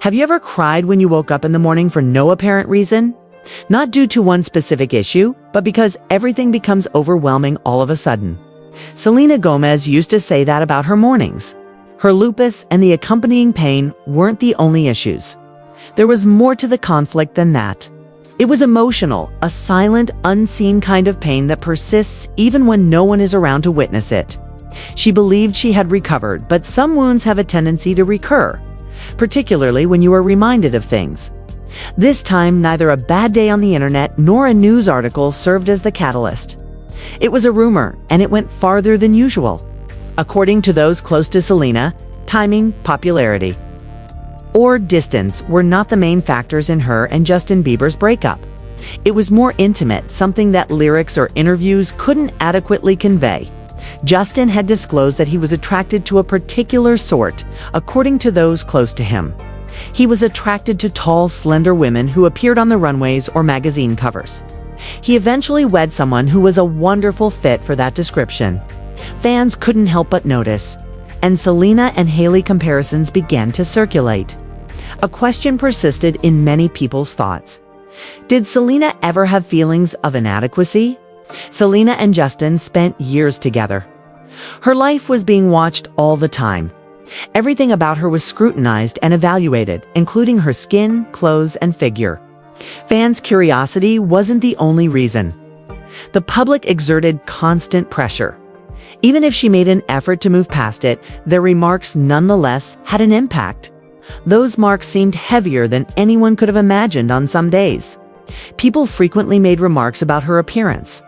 Have you ever cried when you woke up in the morning for no apparent reason? Not due to one specific issue, but because everything becomes overwhelming all of a sudden. Selena Gomez used to say that about her mornings. Her lupus and the accompanying pain weren't the only issues. There was more to the conflict than that. It was emotional, a silent, unseen kind of pain that persists even when no one is around to witness it. She believed she had recovered, but some wounds have a tendency to recur, particularly when you are reminded of things. This time, neither a bad day on the internet nor a news article served as the catalyst. It was a rumor, and it went farther than usual. According to those close to Selena, timing, popularity, or distance were not the main factors in her and Justin Bieber's breakup. It was more intimate, something that lyrics or interviews couldn't adequately convey. Justin had disclosed that he was attracted to a particular sort, according to those close to him. He was attracted to tall, slender women who appeared on the runways or magazine covers. He eventually wed someone who was a wonderful fit for that description. Fans couldn't help but notice, and Selena and Hailey comparisons began to circulate. A question persisted in many people's thoughts. Did Selena ever have feelings of inadequacy? Selena and Justin spent years together. Her life was being watched all the time. Everything about her was scrutinized and evaluated, including her skin, clothes, and figure. Fans' curiosity wasn't the only reason. The public exerted constant pressure. Even if she made an effort to move past it, their remarks nonetheless had an impact. Those marks seemed heavier than anyone could have imagined on some days. People frequently made remarks about her appearance.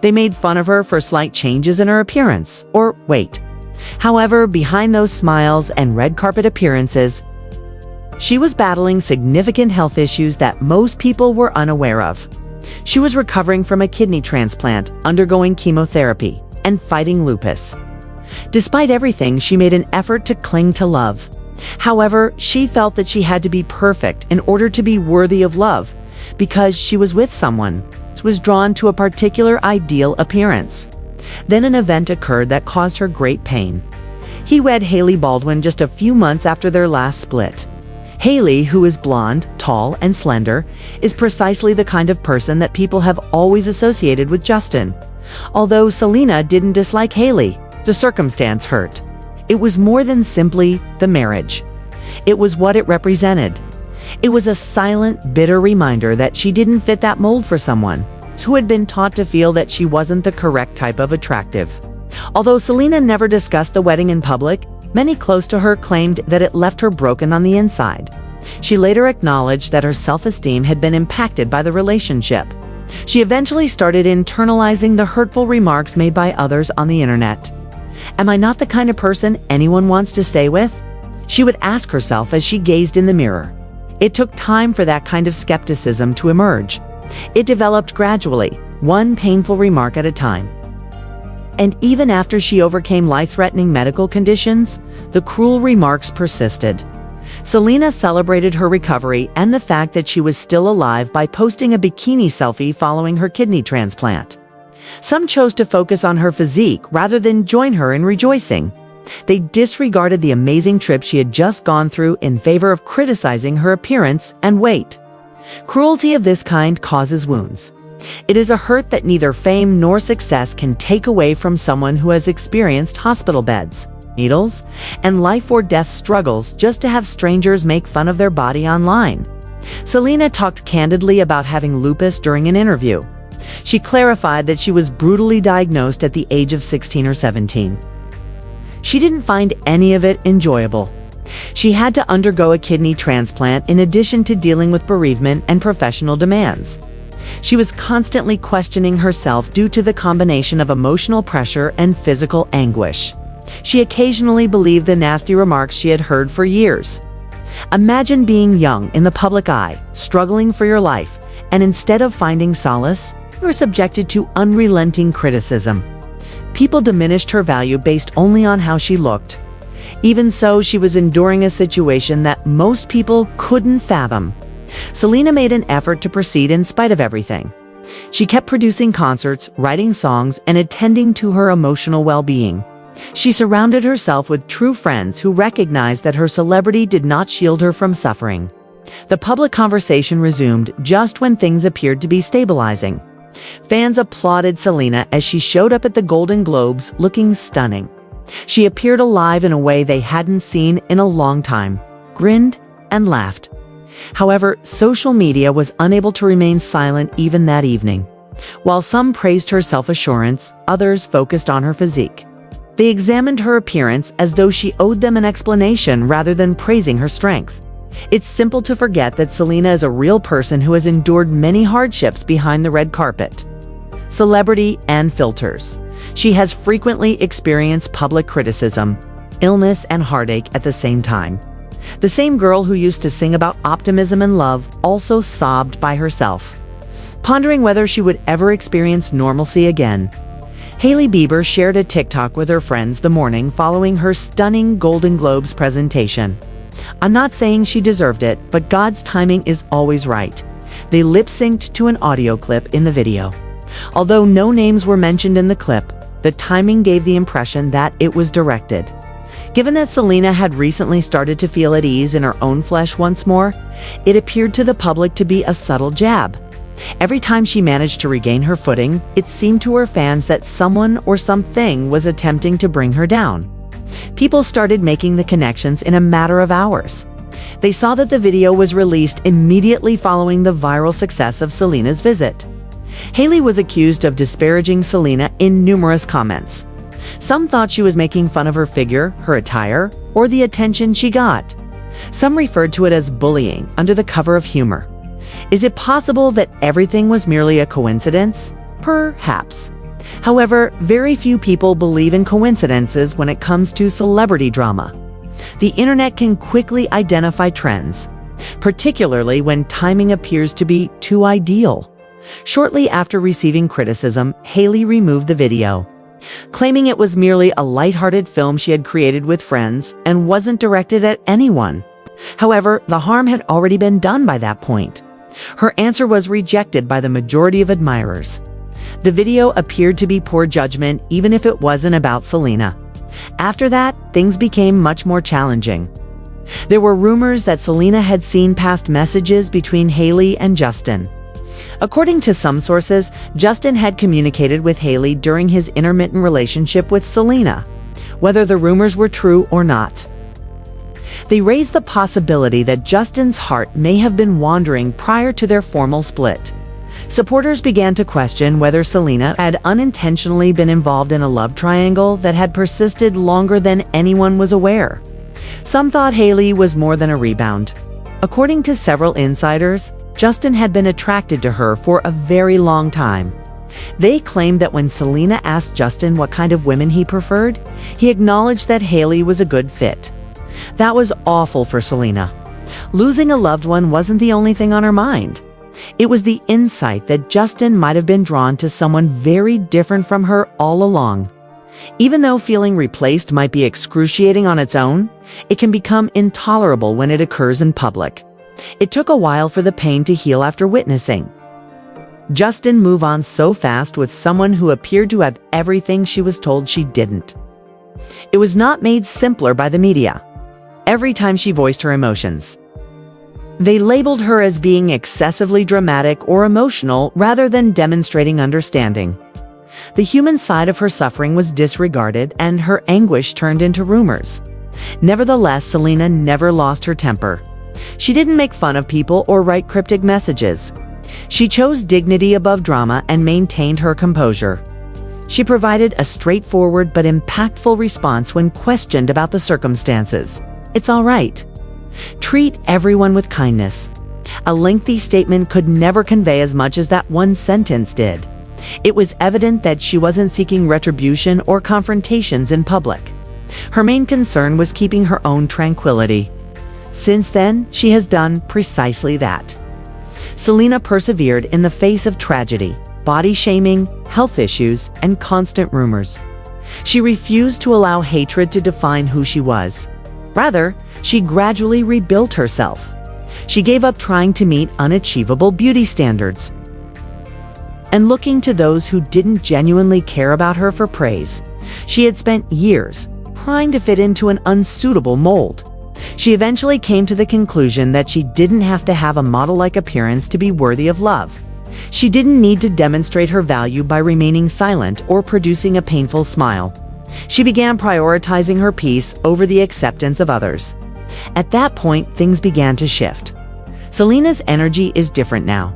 They made fun of her for slight changes in her appearance, or weight. However, behind those smiles and red carpet appearances, she was battling significant health issues that most people were unaware of. She was recovering from a kidney transplant, undergoing chemotherapy, and fighting lupus. Despite everything, she made an effort to cling to love. However, she felt that she had to be perfect in order to be worthy of love, because she was with someone who was drawn to a particular ideal appearance. Then an event occurred that caused her great pain. He wed Hailey Baldwin just a few months after their last split. Hailey, who is blonde, tall, and slender, is precisely the kind of person that people have always associated with Justin. Although Selena didn't dislike Hailey, the circumstance hurt. It was more than simply the marriage. It was what it represented. It was a silent, bitter reminder that she didn't fit that mold for someone who had been taught to feel that she wasn't the correct type of attractive. Although Selena never discussed the wedding in public, many close to her claimed that it left her broken on the inside. She later acknowledged that her self-esteem had been impacted by the relationship. She eventually started internalizing the hurtful remarks made by others on the internet. Am I not the kind of person anyone wants to stay with? She would ask herself as she gazed in the mirror. It took time for that kind of skepticism to emerge. It developed gradually, one painful remark at a time. And even after she overcame life-threatening medical conditions, the cruel remarks persisted. Selena celebrated her recovery and the fact that she was still alive by posting a bikini selfie following her kidney transplant. Some chose to focus on her physique rather than join her in rejoicing. They disregarded the amazing trip she had just gone through in favor of criticizing her appearance and weight. Cruelty of this kind causes wounds. It is a hurt that neither fame nor success can take away from someone who has experienced hospital beds, needles, and life-or-death struggles just to have strangers make fun of their body online. Selena talked candidly about having lupus during an interview. She clarified that she was brutally diagnosed at the age of 16 or 17. She didn't find any of it enjoyable. She had to undergo a kidney transplant in addition to dealing with bereavement and professional demands. She was constantly questioning herself due to the combination of emotional pressure and physical anguish. She occasionally believed the nasty remarks she had heard for years. Imagine being young in the public eye, struggling for your life, and instead of finding solace, you were subjected to unrelenting criticism. People diminished her value based only on how she looked. Even so, she was enduring a situation that most people couldn't fathom. Selena made an effort to proceed in spite of everything. She kept producing concerts, writing songs, and attending to her emotional well-being. She surrounded herself with true friends who recognized that her celebrity did not shield her from suffering. The public conversation resumed just when things appeared to be stabilizing. Fans applauded Selena as she showed up at the Golden Globes looking stunning. She appeared alive in a way they hadn't seen in a long time, grinned and laughed. However, social media was unable to remain silent even that evening. While some praised her self-assurance, others focused on her physique. They examined her appearance as though she owed them an explanation rather than praising her strength. It's simple to forget that Selena is a real person who has endured many hardships behind the red carpet. Celebrity and filters. She has frequently experienced public criticism, illness, and heartache at the same time. The same girl who used to sing about optimism and love also sobbed by herself, pondering whether she would ever experience normalcy again. Hailey Bieber shared a TikTok with her friends the morning following her stunning Golden Globes presentation. "I'm not saying she deserved it, but God's timing is always right." They lip-synced to an audio clip in the video. Although no names were mentioned in the clip, the timing gave the impression that it was directed. Given that Selena had recently started to feel at ease in her own flesh once more, it appeared to the public to be a subtle jab. Every time she managed to regain her footing, it seemed to her fans that someone or something was attempting to bring her down. People started making the connections in a matter of hours. They saw that the video was released immediately following the viral success of Selena's visit. Hailey was accused of disparaging Selena in numerous comments. Some thought she was making fun of her figure, her attire, or the attention she got. Some referred to it as bullying under the cover of humor. Is it possible that everything was merely a coincidence? Perhaps. However, very few people believe in coincidences when it comes to celebrity drama. The internet can quickly identify trends, particularly when timing appears to be too ideal. Shortly after receiving criticism, Hailey removed the video, claiming it was merely a lighthearted film she had created with friends and wasn't directed at anyone. However, the harm had already been done by that point. Her answer was rejected by the majority of admirers. The video appeared to be poor judgment, even if it wasn't about Selena. After that, things became much more challenging. There were rumors that Selena had seen past messages between Hailey and Justin. According to some sources, Justin had communicated with Hailey during his intermittent relationship with Selena, whether the rumors were true or not. They raised the possibility that Justin's heart may have been wandering prior to their formal split. Supporters began to question whether Selena had unintentionally been involved in a love triangle that had persisted longer than anyone was aware. Some thought Hailey was more than a rebound. According to several insiders, Justin had been attracted to her for a very long time. They claimed that when Selena asked Justin what kind of women he preferred, he acknowledged that Hailey was a good fit. That was awful for Selena. Losing a loved one wasn't the only thing on her mind. It was the insight that Justin might have been drawn to someone very different from her all along. Even though feeling replaced might be excruciating on its own, it can become intolerable when it occurs in public. It took a while for the pain to heal after witnessing Justin move on so fast with someone who appeared to have everything she was told she didn't. It was not made simpler by the media. Every time she voiced her emotions, they labeled her as being excessively dramatic or emotional rather than demonstrating understanding. The human side of her suffering was disregarded and her anguish turned into rumors. Nevertheless, Selena never lost her temper. She didn't make fun of people or write cryptic messages. She chose dignity above drama and maintained her composure. She provided a straightforward but impactful response when questioned about the circumstances. "It's all right. Treat everyone with kindness." A lengthy statement could never convey as much as that one sentence did. It was evident that she wasn't seeking retribution or confrontations in public. Her main concern was keeping her own tranquility. Since then, she has done precisely that. Selena persevered in the face of tragedy, body shaming, health issues, and constant rumors. She refused to allow hatred to define who she was. Rather, she gradually rebuilt herself. She gave up trying to meet unachievable beauty standards and looking to those who didn't genuinely care about her for praise. She had spent years trying to fit into an unsuitable mold. She eventually came to the conclusion that she didn't have to have a model-like appearance to be worthy of love. She didn't need to demonstrate her value by remaining silent or producing a painful smile. She began prioritizing her peace over the acceptance of others. At that point, things began to shift. Selena's energy is different now.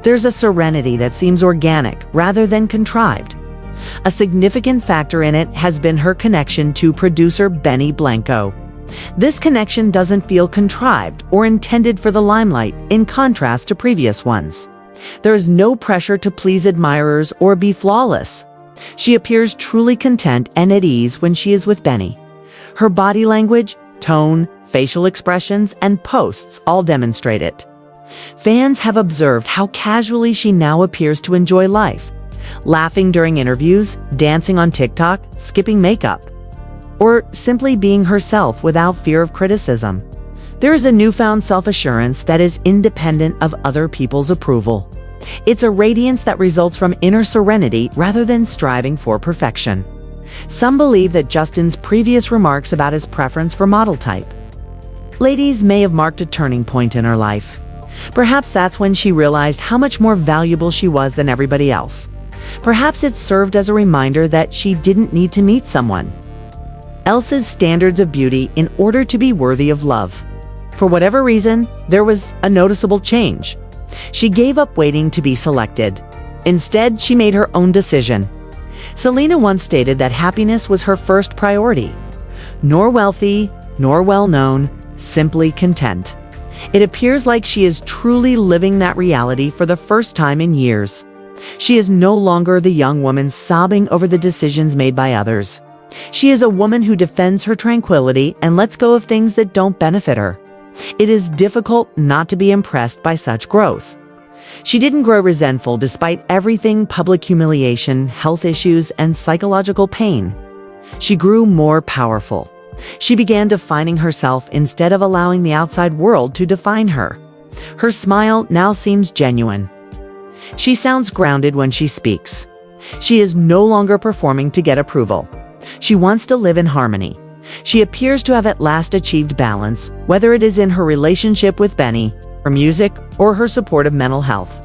There's a serenity that seems organic rather than contrived. A significant factor in it has been her connection to producer Benny Blanco. This connection doesn't feel contrived or intended for the limelight, in contrast to previous ones. There is no pressure to please admirers or be flawless. She appears truly content and at ease when she is with Benny. Her body language, tone, facial expressions, and posts all demonstrate it. Fans have observed how casually she now appears to enjoy life, laughing during interviews, dancing on TikTok, skipping makeup, or simply being herself without fear of criticism. There is a newfound self-assurance that is independent of other people's approval. It's a radiance that results from inner serenity rather than striving for perfection. Some believe that Justin's previous remarks about his preference for model type ladies may have marked a turning point in her life. Perhaps that's when she realized how much more valuable she was than everybody else. Perhaps it served as a reminder that she didn't need to meet someone else's standards of beauty in order to be worthy of love. For whatever reason, there was a noticeable change. She gave up waiting to be selected. Instead, she made her own decision. Selena once stated that happiness was her first priority. Nor wealthy, nor well-known, simply content. It appears like she is truly living that reality for the first time in years. She is no longer the young woman sobbing over the decisions made by others. She is a woman who defends her tranquility and lets go of things that don't benefit her. It is difficult not to be impressed by such growth. She didn't grow resentful despite everything: public humiliation, health issues, and psychological pain. She grew more powerful. She began defining herself instead of allowing the outside world to define her. Her smile now seems genuine. She sounds grounded when she speaks. She is no longer performing to get approval. She wants to live in harmony. She appears to have at last achieved balance, whether it is in her relationship with Benny, her music, or her support of mental health.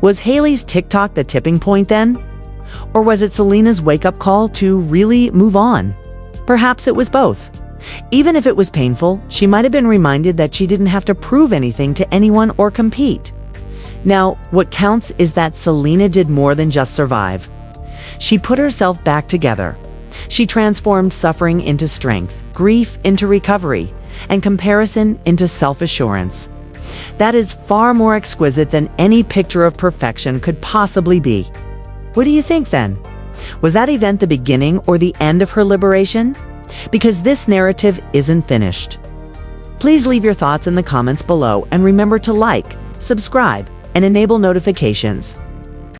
Was Hailey's TikTok the tipping point then? Or was it Selena's wake-up call to really move on? Perhaps it was both. Even if it was painful, she might have been reminded that she didn't have to prove anything to anyone or compete. Now, what counts is that Selena did more than just survive. She put herself back together. She transformed suffering into strength, grief into recovery, and comparison into self-assurance. That is far more exquisite than any picture of perfection could possibly be. What do you think then? Was that event the beginning or the end of her liberation? Because this narrative isn't finished. Please leave your thoughts in the comments below and remember to like, subscribe, and enable notifications.